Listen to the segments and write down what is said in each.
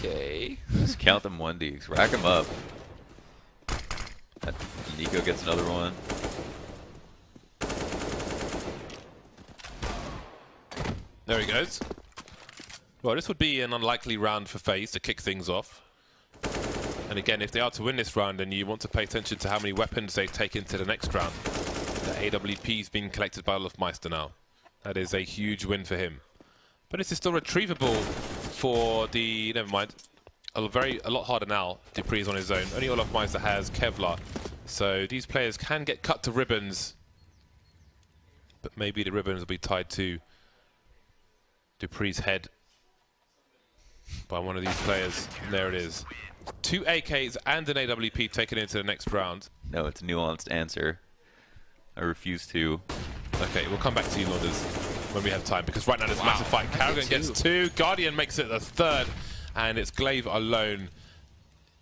Okay. Just count them 1Ds. Rack them up. Nico gets another one. There he goes. Well, this would be an unlikely round for FaZe to kick things off. And again, if they are to win this round, then you want to pay attention to how many weapons they take into the next round. The AWP's been collected by Olofmeister now. That is a huge win for him. But this is still retrievable for the... Never mind. A lot harder now. Dupree is on his own. Only Olofmeister has Kevlar. So these players can get cut to ribbons. But maybe the ribbons will be tied to Dupree's head by one of these players. And there it is. 2 AKs and an AWP taken into the next round. No, it's a nuanced answer. I refuse to. Okay, we'll come back to you, Launders, when we have time, because right now there's a massive fight. Karrigan gets 2, Guardian makes it the 3rd, and it's Glaive alone.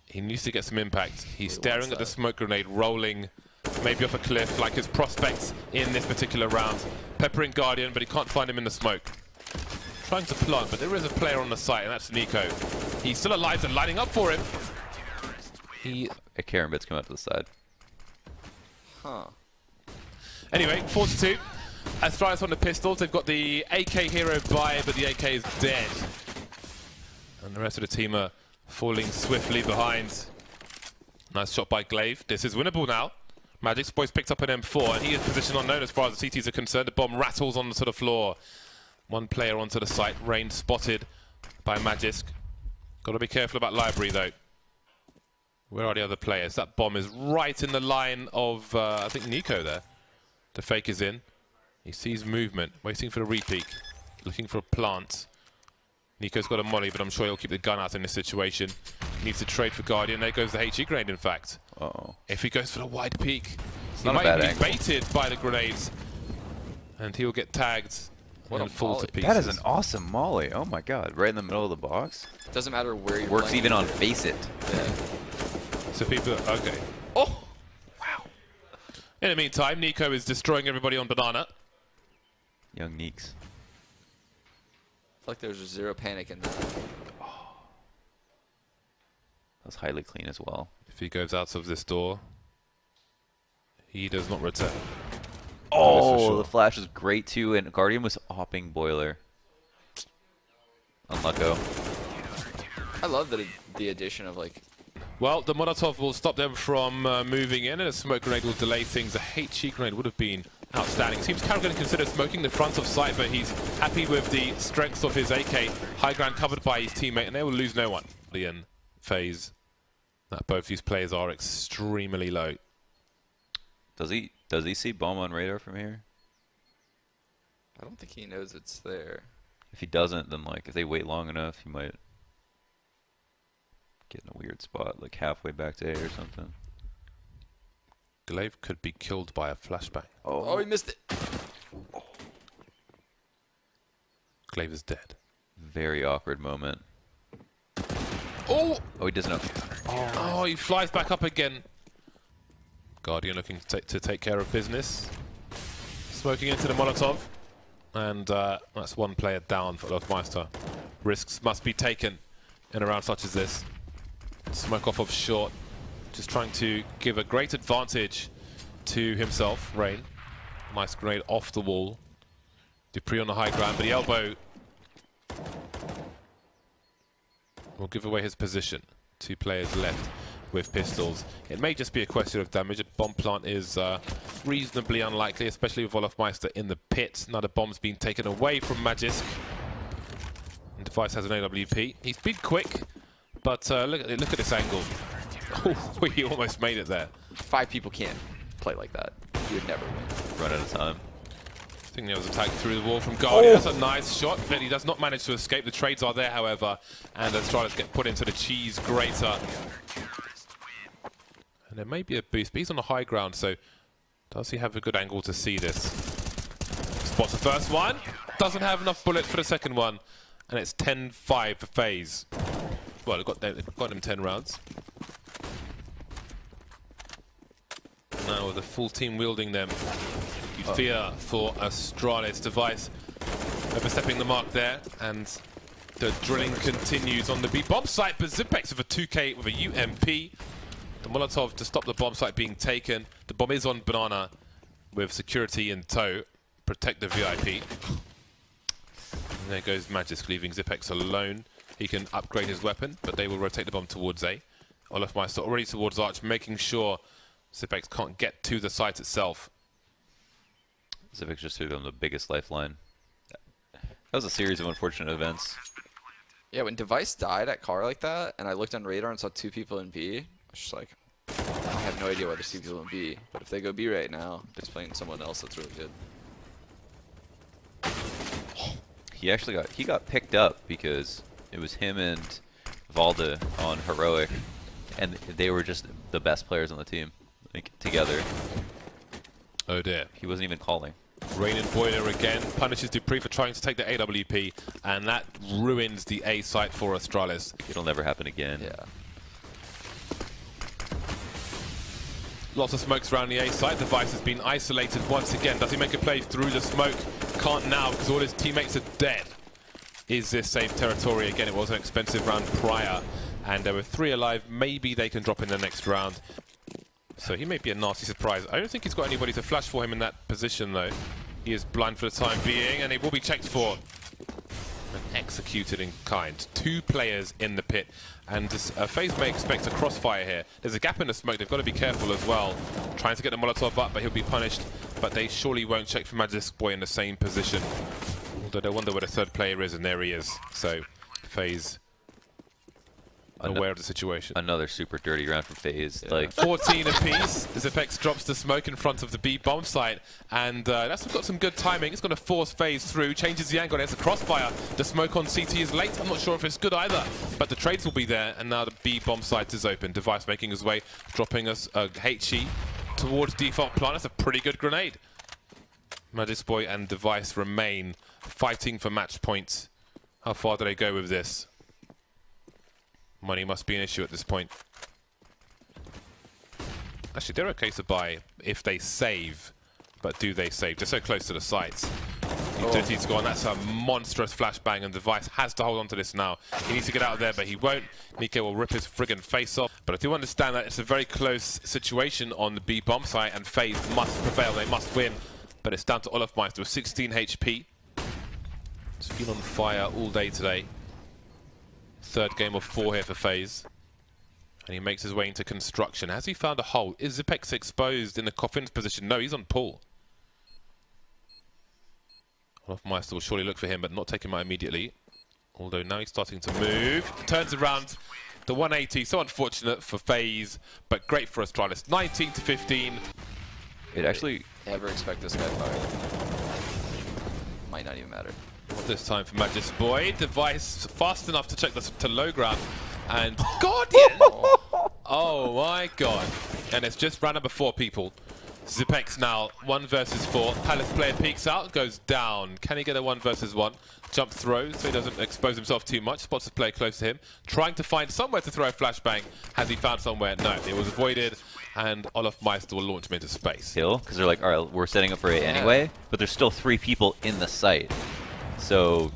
He needs to get some impact. He's staring at the smoke grenade, rolling maybe off a cliff, like his prospects in this particular round. Peppering Guardian, but he can't find him in the smoke. Trying to plant, but there is a player on the site, and that's Nico. He's still alive and lining up for him. A Karambit's come out to the side. Huh. Anyway, 4-2. Astralis on the pistols. They've got the AK hero by, but the AK is dead. And the rest of the team are falling swiftly behind. Nice shot by Glaive. This is winnable now. Magic's boys picked up an M4, and he is positioned unknown as far as the CTs are concerned. The bomb rattles onto the floor. One player onto the site. Rain spotted by Magisk. Got to be careful about Library, though. Where are the other players? That bomb is right in the line of, I think, Nico there. The fake is in. He sees movement, waiting for the repeat, looking for a plant. Nico's got a molly, but I'm sure he'll keep the gun out in this situation. Needs to trade for Guardian. There goes the HE grenade, in fact. Uh-oh. If he goes for the wide peak, he not a might bad be angle. baited by the grenades. And he'll get tagged and fall to pieces. That is an awesome molly. Oh my god. Right in the middle of the box. Doesn't matter where you're Works playing. even on Face It. Yeah. So people, okay. Oh! In the meantime, Nico is destroying everybody on Banana. Young Neeks. I feel like there's zero panic in that. That was highly clean as well. If he goes out of this door, he does not return. Oh, sure. the flash is great too, and Guardian was hopping Boiler. Unlucko. I love the addition of, like... Well, the Molotov will stop them from moving in, and a smoke grenade will delay things. A HE grenade would have been outstanding. It seems Karrigan going to consider smoking the front of site, but he's happy with the strength of his AK. High ground covered by his teammate, and they will lose no one. In FaZe, that both these players are extremely low. Does he see bomb on radar from here? I don't think he knows it's there. If he doesn't, then like if they wait long enough, he might get in a weird spot, like halfway back to A or something. Glaive could be killed by a flashbang. Oh, he missed it. Glaive is dead. Very awkward moment. Oh! Oh, he doesn't know. Oh, he flies back up again. Guardian looking to take care of business. Smoking into the Molotov. And that's one player down for Olofmeister. Risks must be taken in a round such as this. Smoke off of short. Just trying to give a great advantage to himself, Rain. Nice grenade off the wall. Dupree on the high ground, but the elbow will give away his position. 2 players left with pistols. It may just be a question of damage. A bomb plant is reasonably unlikely, especially with Olofmeister in the pit. Now the bomb's been taken away from Magisk. And Device has an AWP. He's been quick, but look at this angle. Oh, he almost made it there. 5 people can't play like that. You would never win. Run out of time. I think there was a tag through the wall from Guardian. That's a nice shot, but he does not manage to escape. The trades are there, however, and Astralis get put into the cheese grater. And there may be a boost, but he's on the high ground, so does he have a good angle to see this? Spots the first one. Doesn't have enough bullets for the second one, and it's 10-5 for FaZe. Well, they've got him 10 rounds. Now with the full team wielding them, you fear for Astralis. Device overstepping the mark there, and The drilling continues on the B bomb site, but Zipex with a 2K with a UMP. The Molotov to stop the bomb site being taken. The bomb is on Banana with security in tow. Protect the VIP. And there goes Magisk, leaving Zipex alone. He can upgrade his weapon, but they will rotate the bomb towards A. Olofmeister already towards Arch, making sure Zipex can't get to the site itself. Zipex just threw them the biggest lifeline. That was a series of unfortunate events. Yeah, when Device died at car like that, and I looked on radar and saw 2 people in B, I was just like, I have no idea why there's 2 people in B. But if they go B right now, they're playing someone else that's really good. He got picked up because it was him and Valda on Heroic, and they were just the best players on the team, like, together. Oh dear. He wasn't even calling. Rain and Boiler again punishes Dupree for trying to take the AWP, and that ruins the A site for Astralis. It'll never happen again. Yeah. Lots of smokes around the A site. Device has been isolated once again. Does he make a play through the smoke? Can't now because all his teammates are dead. Is this safe territory? Again, it was an expensive round prior, and there were 3 alive. Maybe they can drop in the next round. So he may be a nasty surprise. I don't think he's got anybody to flash for him in that position, though. He is blind for the time being, and he will be checked for and executed in kind. 2 players in the pit, and FaZe may expect a crossfire here. There's a gap in the smoke. They've got to be careful as well. Trying to get the Molotov up, but he'll be punished. But they surely won't check for Magisk Boy in the same position. Although they wonder where the 3rd player is, and there he is. So FaZe aware of the situation. Another super dirty round from FaZe. Yeah. Like 14 apiece. Zipex drops the smoke in front of the B bomb site, and that's got some good timing. It's going to force FaZe through, changes the angle. There's a crossfire. The smoke on CT is late. I'm not sure if it's good either, but the trades will be there, and now the B bomb site is open. Device making his way, dropping us a HE towards default plant. That's a pretty good grenade. Magisk Boy and Device remain fighting for match points. How far do they go with this? Money must be an issue at this point. Actually, they're okay to buy if they save, but do they save? They're so close to the sites. Utility's gone. That's a monstrous flashbang, and Device has to hold on to this now. He needs to get out of there, but he won't. Nico will rip his friggin' face off. But I do understand that it's a very close situation on the B bomb site, and FaZe must prevail. They must win. But it's down to Olofmeister with 16 HP. It's been on fire all day today. 3rd game of 4 here for FaZe. And he makes his way into construction. Has he found a hole? Is Zipex exposed in the coffin's position? No, he's on pull. Olofmeister will surely look for him, but not take him out immediately. Although now he's starting to move. Turns around the 180. So unfortunate for FaZe, but great for Astralis. 19 to 15. it actually. Never expect this guy fired. Might not even matter. This time for Magisk Boy. Device fast enough to check this to low ground. And Guardian! Oh my god. And it's just round number 4, people. Zipex now, 1 versus 4. Palace player peeks out, goes down. Can he get a 1 versus 1? Jump throw, so he doesn't expose himself too much. Spots a player close to him. Trying to find somewhere to throw a flashbang. Has he found somewhere? No, it was avoided. And Olofmeister will launch him into space. Kill, because they're like, all right, we're setting up for A anyway, but there's still 3 people in the site. So,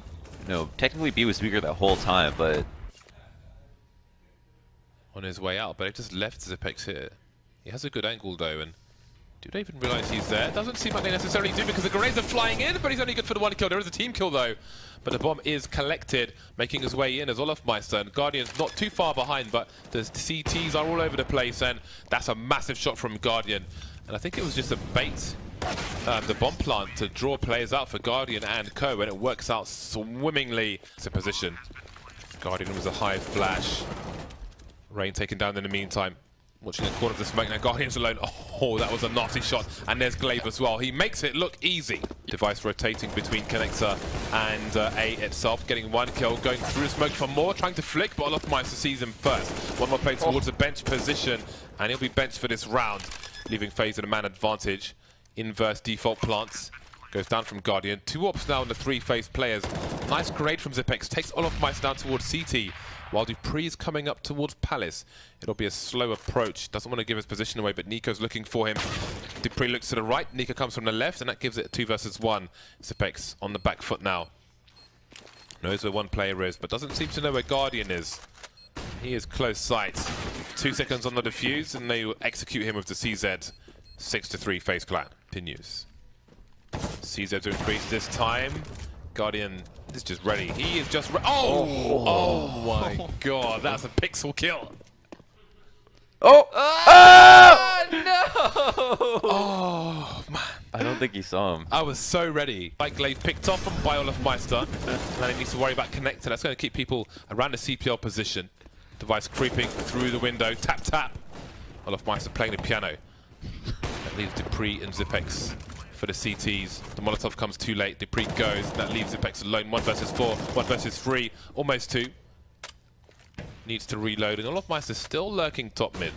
technically B was weaker that whole time, but... On his way out, but he just left Zipex here. He has a good angle though, and do they even realize he's there? Doesn't seem like they necessarily do because the grenades are flying in, but he's only good for the 1 kill. There is a team kill though, but the bomb is collected, making his way in as Olofmeister, and Guardian's not too far behind, but the CTs are all over the place, and that's a massive shot from Guardian. And I think it was just a bait, the bomb plant, to draw players out for Guardian and Co, and it works out swimmingly. It's a position. Guardian was a high flash. Rain taken down in the meantime. Watching a corner of the smoke now. Guardian's alone. Oh, that was a nasty shot. And there's Glaive as well. He makes it look easy. Device rotating between Connector and A itself. Getting 1 kill. Going through smoke for more. Trying to flick, but Olofmeister sees him first. 1 more play towards the bench position. And he'll be benched for this round. Leaving FaZe at a man advantage. Inverse default plants. Goes down from Guardian. 2 ops now on the 3 FaZe players. Nice grenade from Zipex. Takes Olofmeister down towards CT. While Dupree is coming up towards Palace. It'll be a slow approach. Doesn't want to give his position away, but Nico's looking for him. Dupree looks to the right. Nico comes from the left, and that gives it a 2 versus 1. Zipex on the back foot now. Knows where one player is, but doesn't seem to know where Guardian is. He is close sight. 2 seconds on the defuse, and they will execute him with the CZ. 6-3 FaZe clan. Continues. CZ to increase this time. Guardian is just ready. He is just oh my god, that's a pixel kill. Oh! No! Oh man. I don't think he saw him. I was so ready. Like Glaive picked off by Olofmeister. Now he needs to worry about connecting. That's going to keep people around the CPL position. Device creeping through the window. Tap, tap. Olofmeister playing the piano. That leaves Dupree and Zipex for the CTs. The Molotov comes too late. Dupree goes. That leaves Zipex alone. 1 versus 4. 1 versus 3. Almost 2. Needs to reload. And Olofmeister still lurking top mid.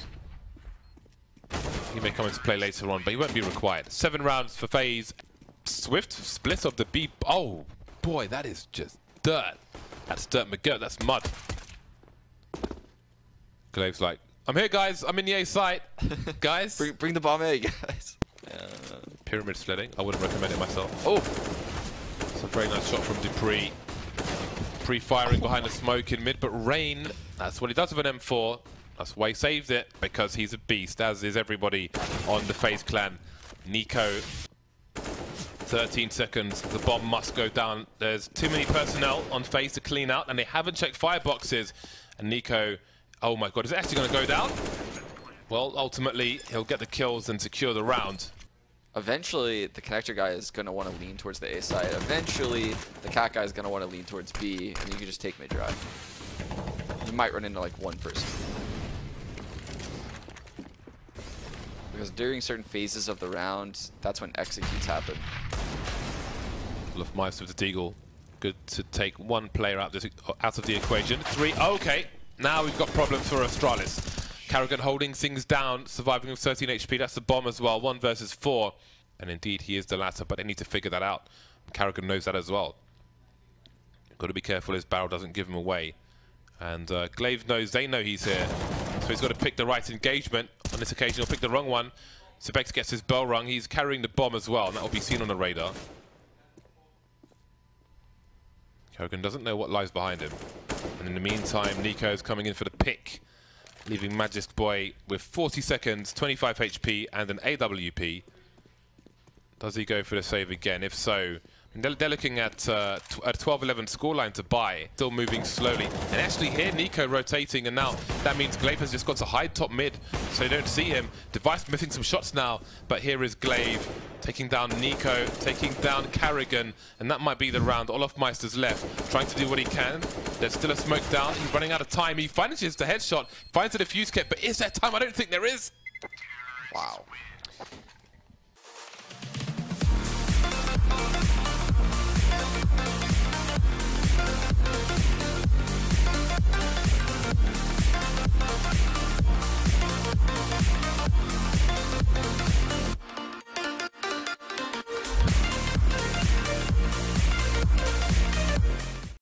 He may come into play later on, but he won't be required. 7 rounds for FaZe. Swift split of the B. Oh, boy, that is just dirt. That's dirt McGirt. That's mud. Glaive's like, I'm here, guys. I'm in the A site. Guys. bring the bomb A, guys. Pyramid sledding. I wouldn't recommend it myself. Oh. It's a very nice shot from Dupree. Pre-firing behind the smoke in mid, but Rain, that's what he does with an M4. That's why he saved it, because he's a beast, as is everybody on the FaZe clan. Nico, 13 seconds, the bomb must go down. There's too many personnel on FaZe to clean out, and they haven't checked fireboxes. And Nico, oh my god, is it actually going to go down? Well, ultimately, he'll get the kills and secure the round. Eventually, the connector guy is going to want to lean towards the A side. Eventually, the cat guy is going to want to lean towards B, and you can just take mid-drive. You might run into like one person. Because during certain phases of the round, that's when executes happen. Olofmeister with the Deagle. Good to take one player out of the equation. 3, okay. Now we've got problems for Astralis. Carrigan holding things down, surviving with 13 HP. That's the bomb as well. 1 versus 4. And indeed, he is the latter, but they need to figure that out. Carrigan knows that as well. Got to be careful his barrel doesn't give him away. And Glaive knows they know he's here. So he's got to pick the right engagement. On this occasion, he'll pick the wrong one. Zipex gets his bell rung. He's carrying the bomb as well, and that will be seen on the radar. Carrigan doesn't know what lies behind him. And in the meantime, Nico is coming in for the pick, leaving Magisk Boy with 40 seconds, 25 HP, and an AWP. Does he go for the save again? If so, they're looking at a 12-11 scoreline to buy. Still moving slowly. And actually here, Nico rotating, and now that means Glaive has just got to hide top mid, so you don't see him. Device missing some shots now, but here is Glaive taking down Nico, taking down Carrigan, and that might be the round. Olofmeister's left, trying to do what he can. There's still a smoke down. He's running out of time. He finishes the headshot, finds the defuse kit, but is there time? I don't think there is. Wow.